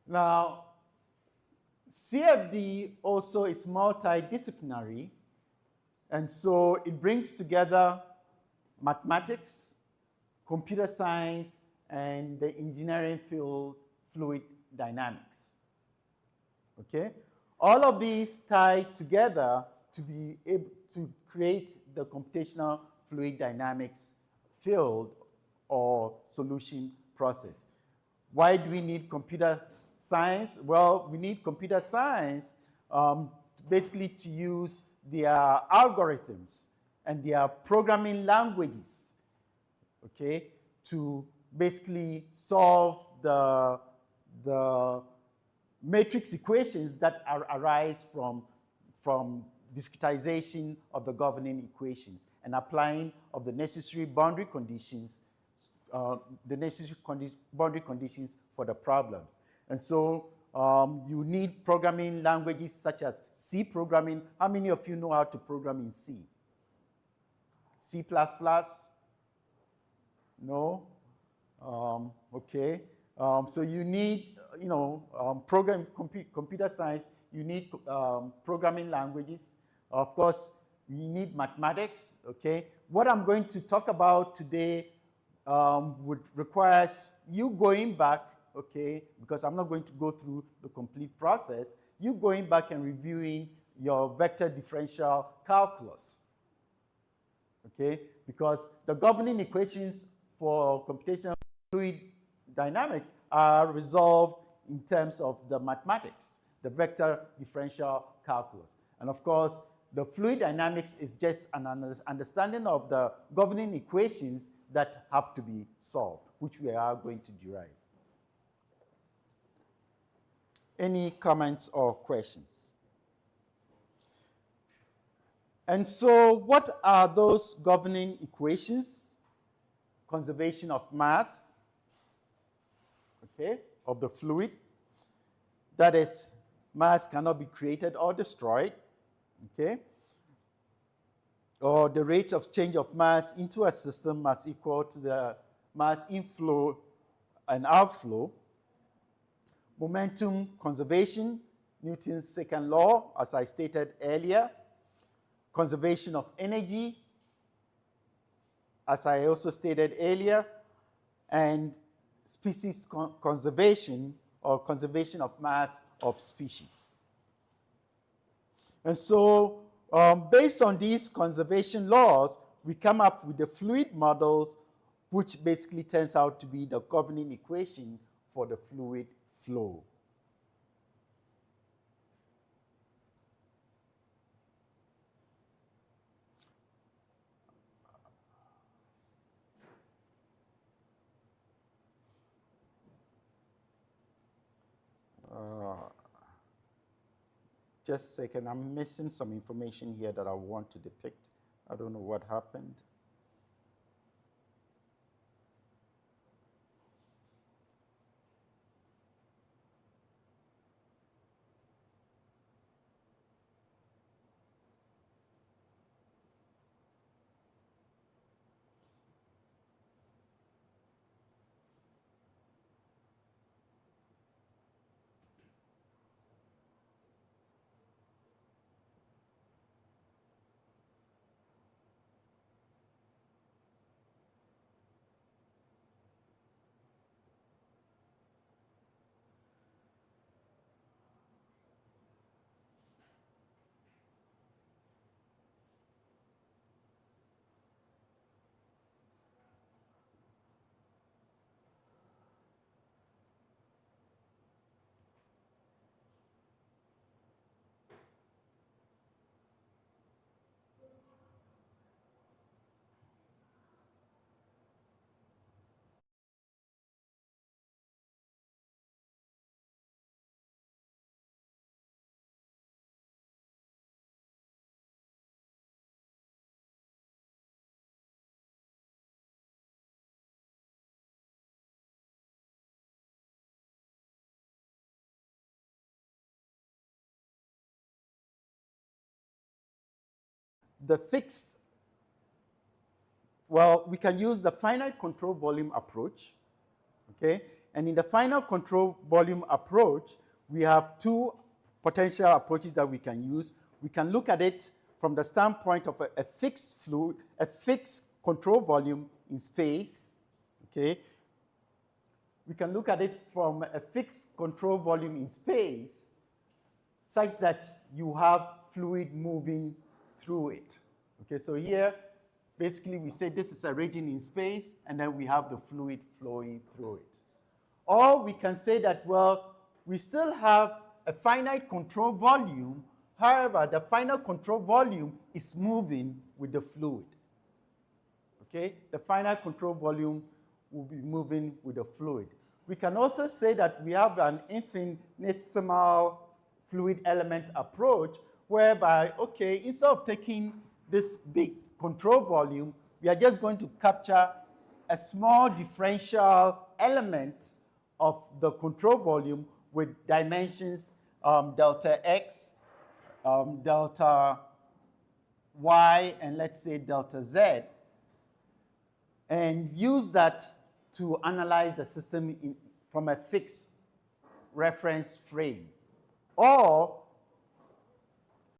Now, CFD also is multidisciplinary, and so it brings together mathematics, computer science, and the engineering field, fluid dynamics. Okay? All of these tie together to be able to create the computational fluid dynamics field or solution process. Why do we need computer science? Well, we need computer science basically to use their algorithms and their programming languages, okay, to basically solve the matrix equations that arise from discretization of the governing equations and applying of the necessary boundary conditions, boundary conditions for the problems. And so you need programming languages such as C programming. How many of you know how to program in C? C++? No? Okay. So you need, computer science, you need programming languages. Of course, you need mathematics, okay? What I'm going to talk about today would require you going back, okay, because I'm not going to go through the complete process, you going back and reviewing your vector differential calculus, okay? Because the governing equations for computational fluid dynamics are resolved in terms of the mathematics, the vector differential calculus. And of course, the fluid dynamics is just an understanding of the governing equations that have to be solved, which we are going to derive. Any comments or questions? And so what are those governing equations? Conservation of mass, okay, of the fluid. That is, mass cannot be created or destroyed, okay? Or the rate of change of mass into a system must equal to the mass inflow and outflow. Momentum conservation, Newton's second law, as I stated earlier. Conservation of energy, as I also stated earlier. And species conservation, or conservation of mass of species. And so, based on these conservation laws, we come up with the fluid models, which basically turns out to be the governing equation for the fluid flow. Just a second, I'm missing some information here that I want to depict. I don't know what happened. The fixed, well, we can use the finite control volume approach, okay? And in the final control volume approach, we have two potential approaches that we can use. We can look at it from the standpoint of a fixed fluid, a fixed control volume in space, okay? We can look at it from a fixed control volume in space such that you have fluid moving through it. Okay, so here, basically we say this is a region in space and then we have the fluid flowing through it. Or we can say that, well, we still have a finite control volume. However, the final control volume is moving with the fluid. Okay, the final control volume will be moving with the fluid. We can also say that we have an infinitesimal fluid element approach whereby, okay, instead of taking this big control volume, we are just going to capture a small differential element of the control volume with dimensions delta x, delta y, and let's say delta z, and use that to analyze the system from a fixed reference frame. Or